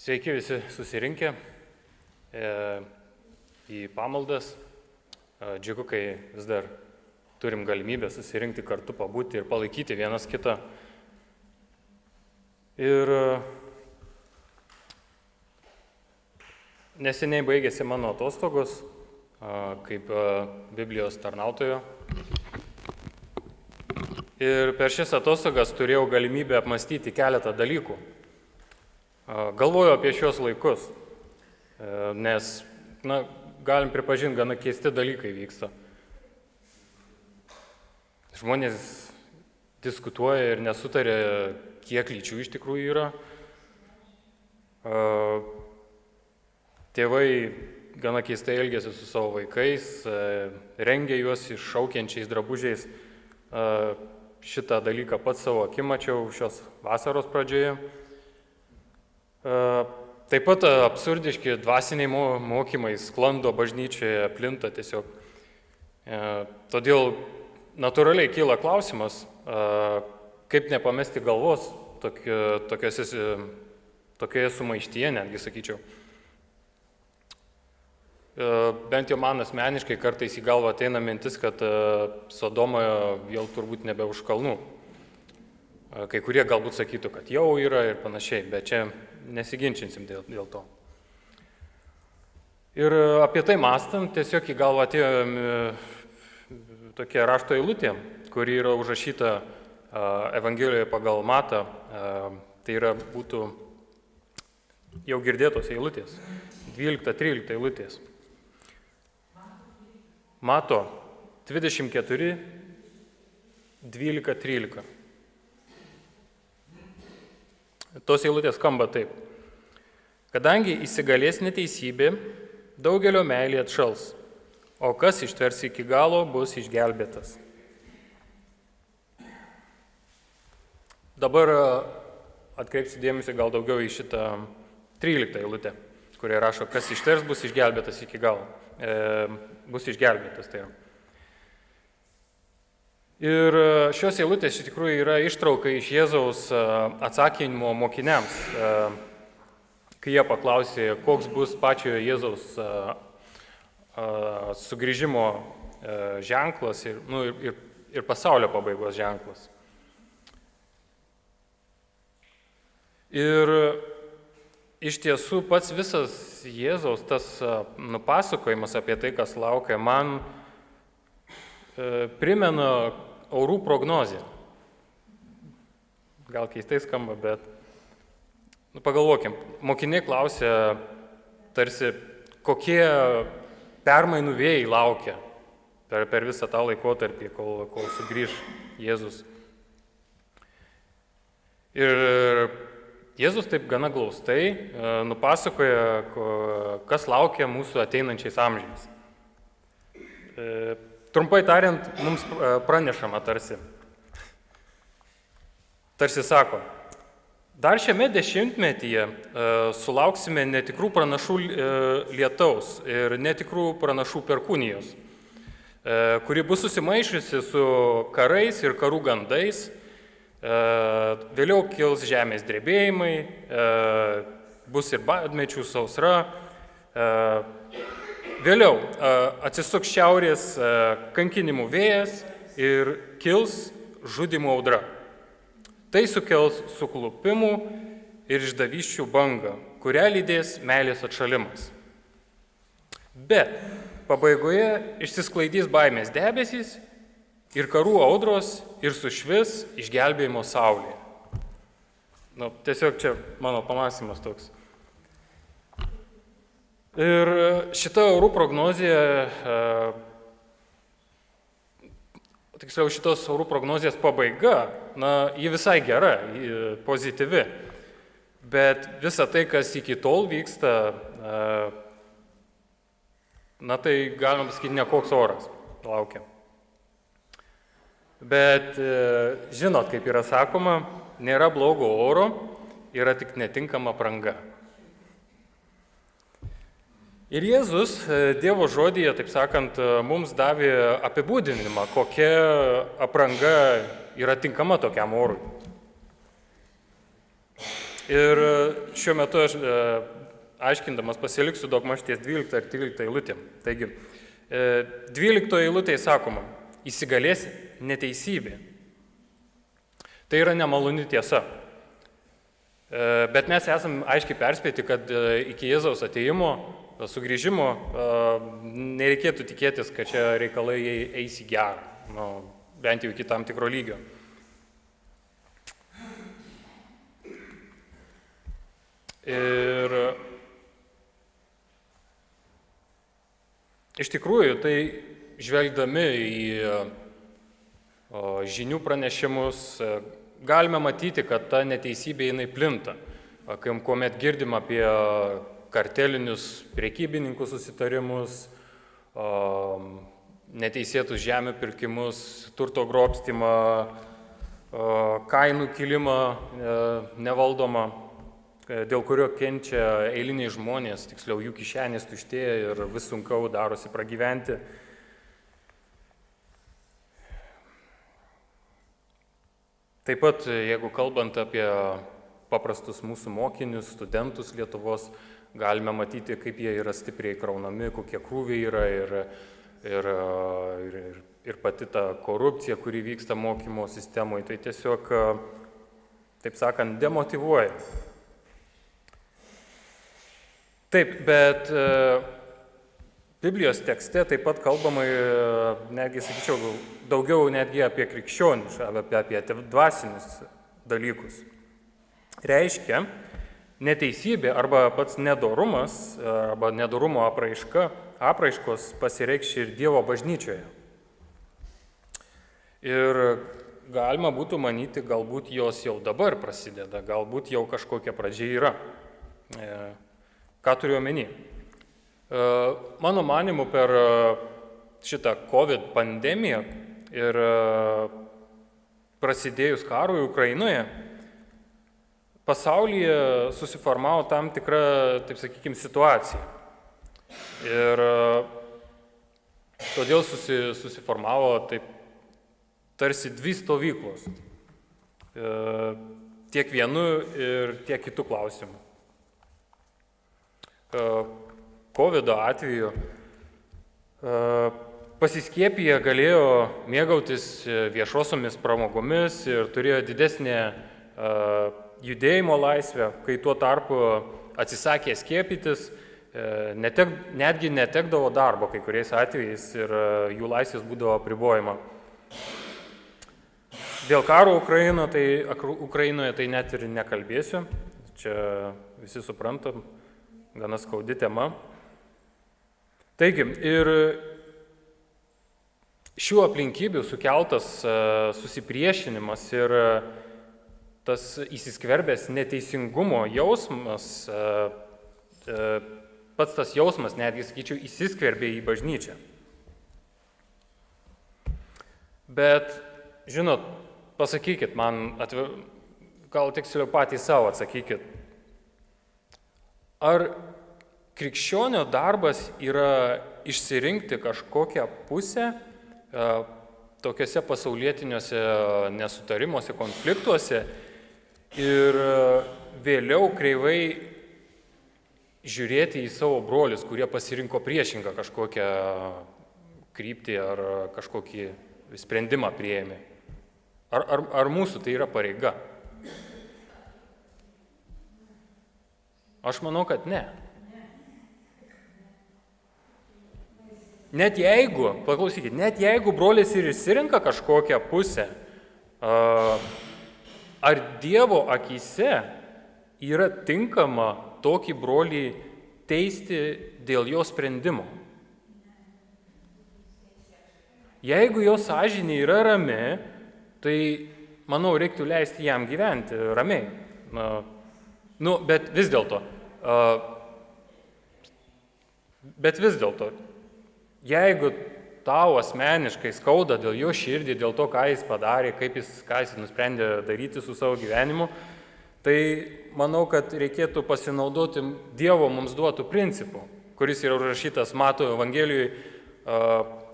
Sveiki visi susirinkę į pamaldas. Džiugu, kai vis dar turim galimybę susirinkti kartu, pabūti ir palaikyti vienas kitą. Ir neseniai baigėsi mano atostogos kaip Biblijos tarnautojo. Ir per šias atostogas turėjau galimybę apmastyti keletą dalykų. Galvoju apie šios laikus, nes, galim pripažinti, gana keisti dalykai vyksta. Žmonės diskutuoja ir nesutarė, kiek lyčių iš tikrųjų yra. Tėvai gana keistai elgiasi su savo vaikais, rengia juos iššaukiančiais drabužiais. Šitą dalyką pats savo akim mačiau šios vasaros pradžioje. Taip pat absurdiški dvasiniai mokymai sklando bažnyčioje, plinta tiesiog. Todėl natūraliai kyla klausimas, kaip nepamesti galvos tokioje sumaištyje, netgi sakyčiau. Bent jau man asmeniškai kartais į galvą ateina mintis, kad Sodoma jau turbūt nebe už kalnų. Kai kurie galbūt sakytų, kad jau yra ir panašiai, bet čia nesiginčinsim dėl to. Ir apie tai mąstant, tiesiog į galvą atėjo tokia rašto eilutė, kuri yra užrašyta Evangelijoje pagal Matą. Tai yra būtų jau girdėtos eilutės, 12-13 eilutės. Mato 24, 12-13. Tos eilutės skamba taip. Kadangi įsigalės neteisybė, daugelio meilė atšals, o kas ištvers iki galo, bus išgelbėtas. Dabar atkreipsiu dėmesį gal daugiau į šitą 13 eilutę, kurie rašo, kas ištvers, bus išgelbėtas iki galo. Bus išgelbėtas, tai yra. Ir šios eilutės iš tikrųjų yra ištrauka iš Jėzaus atsakymo mokiniams, kai jie paklausė, koks bus pačiojo Jėzaus sugrįžimo ženklas ir pasaulio pabaigos ženklas. Ir iš tiesų pats visas Jėzaus tas nupasakojimas apie tai, kas laukia, man primena orų prognozę. Gal keistai skamba, bet pagalvokim. Mokiniai klausė tarsi, kokie permainų vėjai laukia per visą tą laikotarpį, kol sugrįž Jėzus. Ir Jėzus taip gana glaustai nupasakoja, kas laukia mūsų ateinančiais amžiais. Trumpai tariant, mums pranešama tarsi sako, dar šiame dešimtmetyje sulauksime netikrų pranašų lietaus ir netikrų pranašų perkūnijos, kuri bus susimaišiusi su karais ir karų gandais, vėliau kils žemės drebėjimai, bus ir badmečių sausra, vėliau atsisuks šiaurės kankinimų vėjas ir kils žudymų audra. Tai sukels suklupimų ir išdavysčių bangą, kurią lydės meilės atšalimas. Bet pabaigoje išsisklaidys baimės debesys ir karų audros ir sušvis išgelbėjimo saulė. Tiesiog čia mano pamąstymas toks. Ir šita orų prognozija, tiksliau šitos orų prognozijos pabaiga, ji visai gera, pozityvi, bet visa tai, kas iki tol vyksta, tai galima pasakyti, nekoks oras laukia. Bet žinot, kaip yra sakoma, nėra blogo oro, yra tik netinkama apranga. Ir Jėzus Dievo žodyje, taip sakant, mums davė apibūdinimą, kokia apranga yra tinkama tokiam orui. Ir šiuo metu aš aiškindamas pasiliksiu daugmaž ties 12 ir 13 eilutėm. Taigi, 12 eilutėje sakoma, įsigalės neteisybė. Tai yra nemaloni tiesa. Bet mes esame aiškiai perspėti, kad iki Jėzaus atėjimo, sugrįžimo, nereikėtų tikėtis, kad čia reikalai eis į gerą, bent jau iki tam tikro lygio. Ir iš tikrųjų, tai žvelgdami į žinių pranešimus, galime matyti, kad ta neteisybė jinai plinta. Kuomet girdim apie kartelinius prekybininkų susitarimus, neteisėtus žemių pirkimus, turto grobstimą, kainų kilimą nevaldomą, dėl kurio kenčia eiliniai žmonės, tiksliau jų kišenės tuštėja ir vis sunkiau darosi pragyventi. Taip pat, jeigu kalbant apie paprastus mūsų mokinius, studentus Lietuvos, galime matyti, kaip jie yra stipriai kraunami, kokie krūviai yra ir pati ta korupcija, kuri vyksta mokymo sistemoje, tai tiesiog, taip sakant, demotyvuoja. Taip, bet Biblijos tekste taip pat kalbama, netgi, sakyčiau, daugiau netgi apie krikščionius, apie dvasinius dalykus. Reiškia, neteisybė arba pats nedorumas, arba nedorumo apraiškos pasireikš ir Dievo bažnyčioje. Ir galima būtų manyti, galbūt jos jau dabar prasideda, galbūt jau kažkokia pradžia yra. Ką turiu omeny? Mano manimu, per šitą COVID pandemiją ir prasidėjus karui Ukrainoje, pasaulyje susiformavo tam tikra, taip sakykime, situacija. Ir todėl susiformavo taip tarsi dvi stovyklos. Tiek vienu ir tiek kitų klausimų. COVID atveju pasiskiepiję galėjo mėgautis viešosiomis pramogomis ir turėjo didesnę judėjimo laisvę, kai tuo tarpu atsisakė skiepytis, netgi netekdavo darbo kai kuriais atvejais ir jų laisvės būdavo apribojama. Dėl karo Ukrainoje tai net ir nekalbėsiu, čia visi suprantam, gana skaudi tema. Taigi, ir šių aplinkybių sukeltas susipriešinimas ir tas įsiskverbęs neteisingumo jausmas, pats tas jausmas, netgi, sakyčiau, įsiskverbė į bažnyčią. Bet, žinot, pasakykit man, gal tiksliau patys savo atsakykit, ar krikščionio darbas yra išsirinkti kažkokią pusę tokiuose pasaulietiniuose nesutarimuose, konfliktuose ir vėliau kreivai žiūrėti į savo brolius, kurie pasirinko priešingą kažkokią kryptį ar kažkokį sprendimą priėmė. Ar mūsų tai yra pareiga? Aš manau, kad ne. Net jeigu, paklausykit, net jeigu brolis ir išsirenka kažkokią pusę, ar Dievo akyse yra tinkama tokį brolį teisti dėl jo sprendimo? Jeigu jo sąžinė yra rami, tai, manau, reiktų leisti jam gyventi ramiai. Bet vis dėlto, jeigu tau asmeniškai skauda dėl jo širdį, dėl to, ką jis padarė, ką jis nusprendė daryti su savo gyvenimu, tai manau, kad reikėtų pasinaudoti Dievo mums duotų principų, kuris yra užrašytas Mato Evangelijoje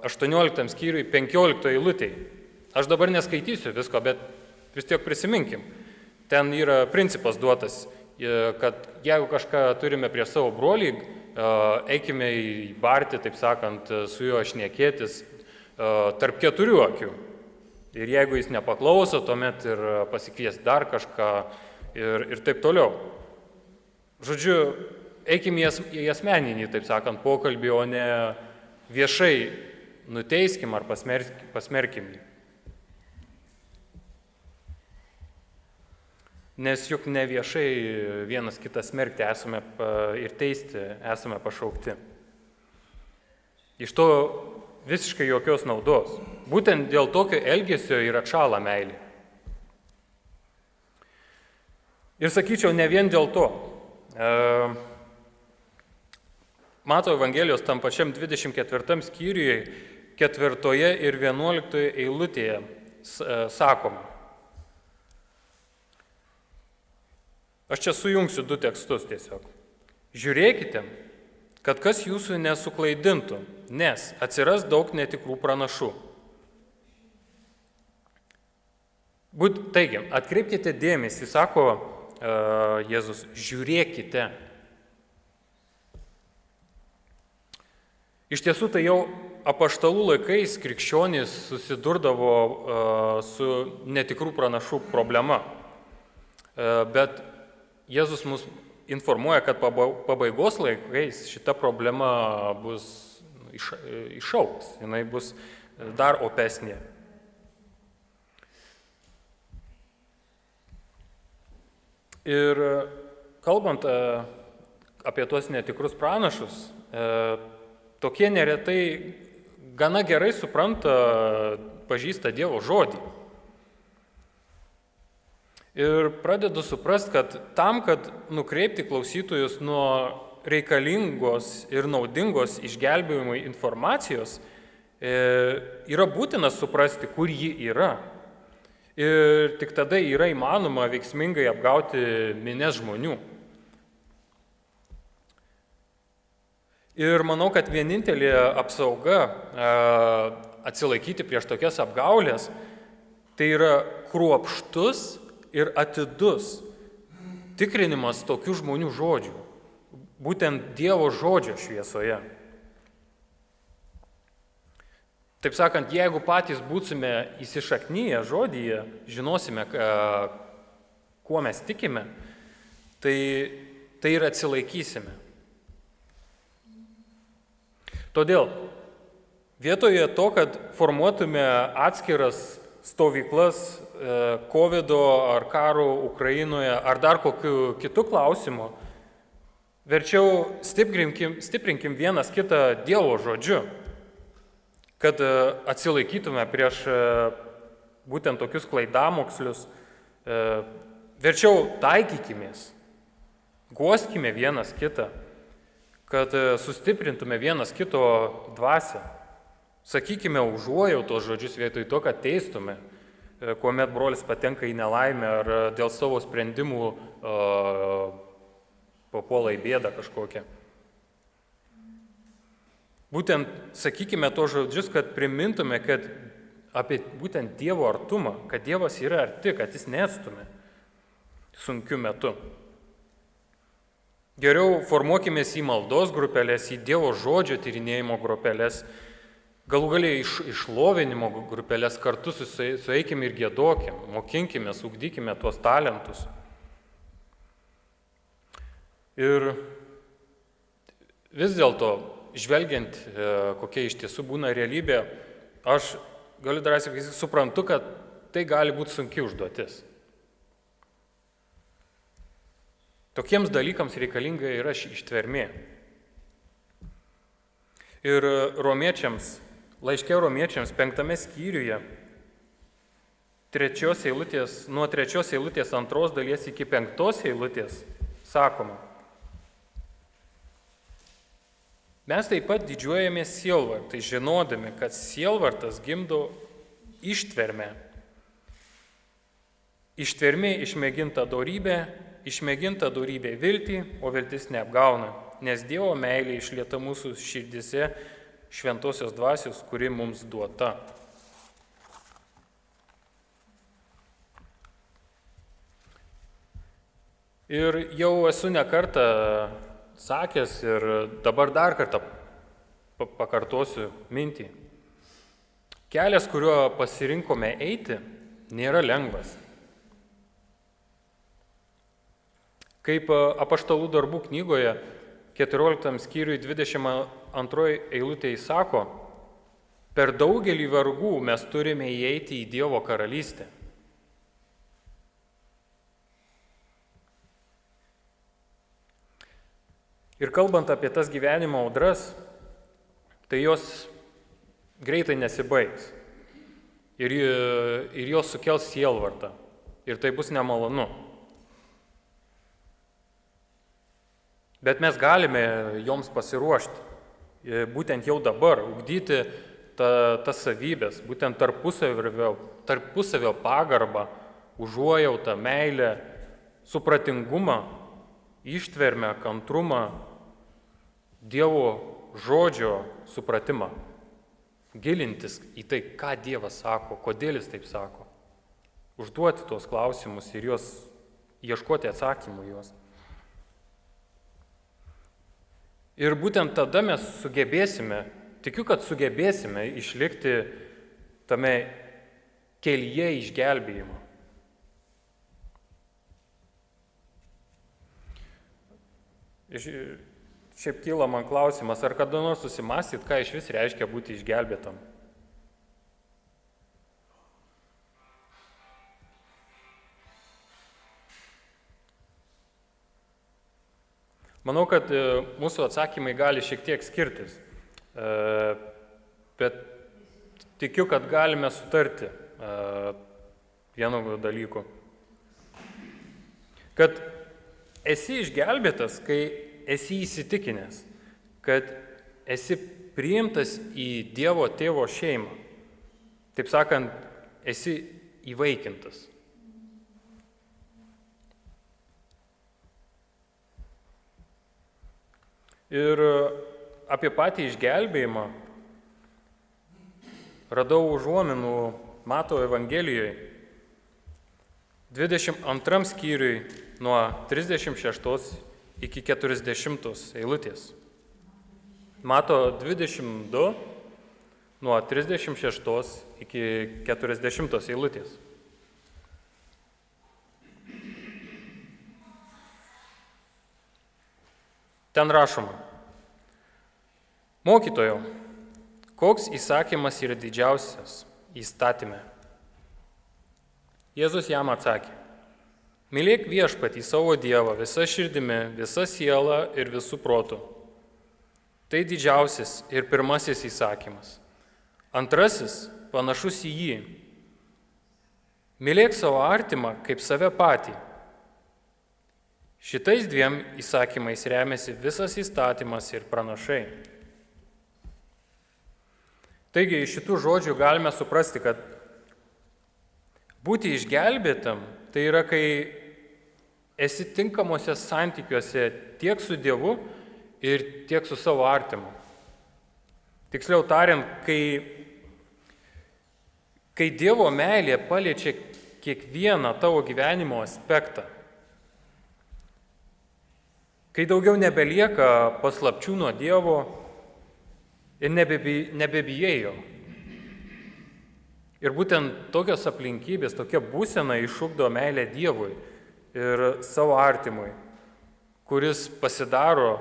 18 skyriui 15 eilutėje. Aš dabar neskaitysiu visko, bet vis tiek prisiminkim. Ten yra principas duotas. kad jeigu kažką turime prie savo brolį, eikime į bartį, taip sakant, su juo šnekėtis tarp keturių akių. Ir jeigu jis nepaklauso, tuomet ir pasikvies dar kažką ir taip toliau. Žodžiu, eikime į asmeninį, taip sakant, pokalbį, o ne viešai nuteiskim ar pasmerkim jį. Nes juk ne viešai vienas kitą smerkti esame ir teisti esame pašaukti. Iš to visiškai jokios naudos. Būtent dėl tokio elgesio ir atšąla meilė. Ir sakyčiau, ne vien dėl to. Mato Evangelijos tam pačiam 24 skyriuje, 4 ir 11 eilutėje sakoma. Aš čia sujungsiu du tekstus tiesiog. Žiūrėkite, kad kas jūsų nesuklaidintų, nes atsiras daug netikrų pranašų. Taigi, atkreipkite dėmesį, sako Jėzus, žiūrėkite. Iš tiesų, tai jau apaštalų laikais krikščionys susidurdavo su netikrų pranašų problema. Bet Jėzus mus informuoja, kad pabaigos laikais šita problema bus išaugs, jinai bus dar opesnė. Ir kalbant apie tuos netikrus pranašus, tokie neretai gana gerai supranta, pažįsta Dievo žodį. Ir pradedu suprasti, kad tam, kad nukreipti klausytojus nuo reikalingos ir naudingos išgelbėjimui informacijos, yra būtina suprasti, kur ji yra. Ir tik tada yra įmanoma veiksmingai apgauti minias žmonių. Ir manau, kad vienintelė apsauga atsilaikyti prieš tokias apgaulės, tai yra kruopštus ir atidus tikrinimas tokių žmonių žodžių, būtent Dievo žodžio šviesoje. Taip sakant, jeigu patys būsime įsišaknyję žodyje, žinosime, kuo mes tikime, tai ir atsilaikysime. Todėl vietoje to, kad formuotume atskiras stovyklas COVID ar karo Ukrainoje ar dar kokiu kitu klausimu, verčiau stiprinkim vienas kitą Dievo žodžiu, kad atsilaikytume prieš būtent tokius klaidamokslius, verčiau taikykimės, guoskime vienas kitą, kad sustiprintume vienas kito dvasią. Sakykime užuojautos žodžius vietoj to, kad teistume, kuomet brolis patenka į nelaimę ar dėl savo sprendimų papuola į bėdą kažkokią. Būtent sakykime to žodžius, kad primintume, kad apie būtent Dievo artumą, kad Dievas yra arti, kad jis neatstumia sunkiu metu. Geriau formuokimės į maldos grupelės, į Dievo žodžio tyrinėjimo grupelės, galų galiai išlovinimo grupelės kartu sueikime ir giedokim, mokinkime, ugdykime tuos talentus. Ir vis dėlto, žvelgiant, kokia iš tiesų būna realybė, aš galiu drąsiai pasakyti, suprantu, kad tai gali būti sunki užduotis. Tokiems dalykams reikalinga yra ištvermė. Ir laiške Romiečiams 5 skyriuje, nuo 3 eilutės 2 dalies iki 5 eilutės sakoma: mes taip pat didžiuojamės sielvartai, žinodami, kad sielvartas gimdo ištvermę. Ištvermė išmėginta dorybė viltį, o viltis neapgauna, nes Dievo meilė išlieta mūsų širdise šventosios dvasios, kuri mums duota. Ir jau esu ne kartą sakęs ir dabar dar kartą pakartosiu mintį. Kelias, kuriuo pasirinkome eiti, nėra lengvas. Kaip Apaštalų darbų knygoje 14 skyriui 22 eilutėje sako, per daugelį vargų mes turime įeiti į Dievo karalystę. Ir kalbant apie tas gyvenimo audras, tai jos greitai nesibaigs. Ir jos sukels sielvartą. Ir tai bus nemalonu. Bet mes galime joms pasiruošti. Būtent jau dabar ugdyti tas savybės, būtent tarpusavio pagarbą, užuojautą, meilę, supratingumą, ištvermę, kantrumą, Dievo žodžio supratimą. Gilintis į tai, ką Dievas sako, kodėl jis taip sako. Užduoti tuos klausimus ir juos ieškoti atsakymų juos. Ir būtent tada mes sugebėsime, tikiu, kad sugebėsime išlikti tame kelyje išgelbėjimo. Šiaip kyla man klausimas, ar kada nors susimąstyt, ką iš vis reiškia būti išgelbėtam? Manau, kad mūsų atsakymai gali šiek tiek skirtis, bet tikiu, kad galime sutarti vienu dalyku. Kad esi išgelbėtas, kai esi įsitikinęs, kad esi priimtas į Dievo tėvo šeimą. Taip sakant, esi įvaikintas. Ir apie patį išgelbėjimą radau užuominų Mato Evangelijoje 22 skyriui nuo 36 iki 40 eilutės. Mato 22 nuo 36 iki 40 eilutės. Ten rašoma: Mokytojau, koks įsakymas yra didžiausias įstatyme? Jėzus jam atsakė: Mylėk viešpatį savo Dievą visa širdimi, visa siela ir visų protų. Tai didžiausias ir pirmasis įsakymas. Antrasis panašus į jį. Mylėk savo artimą kaip save patį. Šitais dviem įsakymais remiasi visas įstatymas ir pranašai. Taigi, iš šitų žodžių galime suprasti, kad būti išgelbėtam tai yra, kai esi tinkamuose santykiuose tiek su Dievu ir tiek su savo artimu. Tiksliau tariant, kai Dievo meilė paliečia kiekvieną tavo gyvenimo aspektą. Kai daugiau nebelieka paslapčių nuo Dievo ir nebebijai jo. Ir būtent tokios aplinkybės, tokia būsena išugdo meilę Dievui ir savo artimui, kuris pasidaro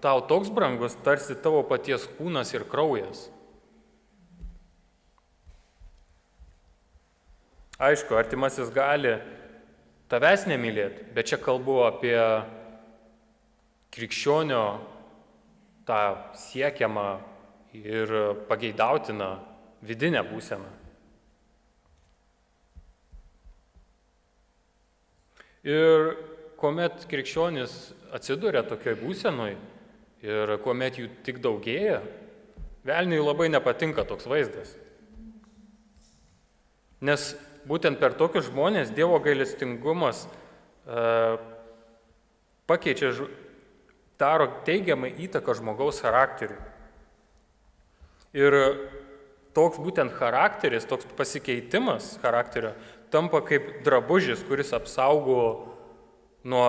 tau toks brangus, tarsi tavo paties kūnas ir kraujas. Aišku, artimasis gali tavęs nemylėti, bet čia kalbu apie krikščionio tą siekiamą ir pageidautiną vidinę būseną. Ir kuomet krikščionis atsiduria tokioj būsenoj ir kuomet jų tik daugėja, velniui labai nepatinka toks vaizdas. Nes būtent per tokius žmonės Dievo gailestingumas daro teigiamą įtaką žmogaus charakteriui. Ir toks būtent charakteris, toks pasikeitimas charakterio tampa kaip drabužis, kuris apsaugo nuo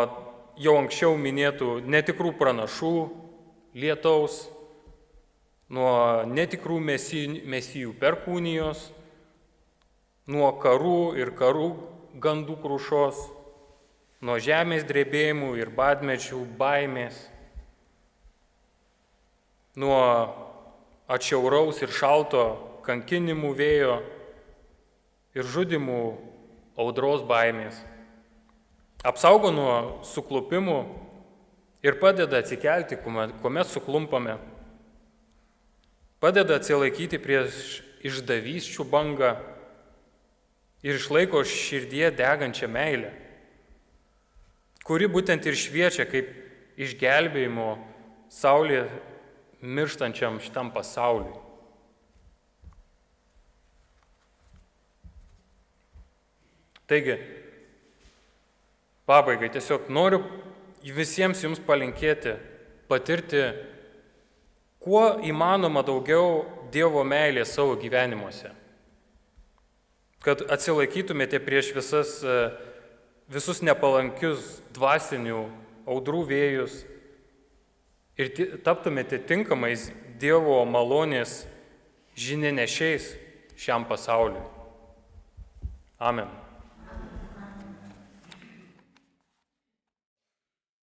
jau anksčiau minėtų netikrų pranašų, lietaus, nuo netikrų mesijų perkūnijos, nuo karų ir karų gandų krušos, nuo žemės drebėjimų ir badmečių baimės, nuo atšiauraus ir šalto kankinimų vėjo ir žudimų audros baimės. Apsaugo nuo suklupimų ir padeda atsikelti, kuomet suklumpame. Padeda atsilaikyti prieš išdavysčių bangą ir išlaiko širdyje degančią meilę, kuri būtent ir šviečia kaip išgelbėjimo saulė mirštančiam šitam pasauliui. Taigi, pabaigai tiesiog noriu visiems jums palinkėti, patirti kuo įmanoma daugiau Dievo meilės savo gyvenimuose, kad atsilaikytumėte prieš visus nepalankius dvasinių audrų vėjus ir taptumėte tinkamais Dievo malonės žininešiais šiam pasauliui. Amen.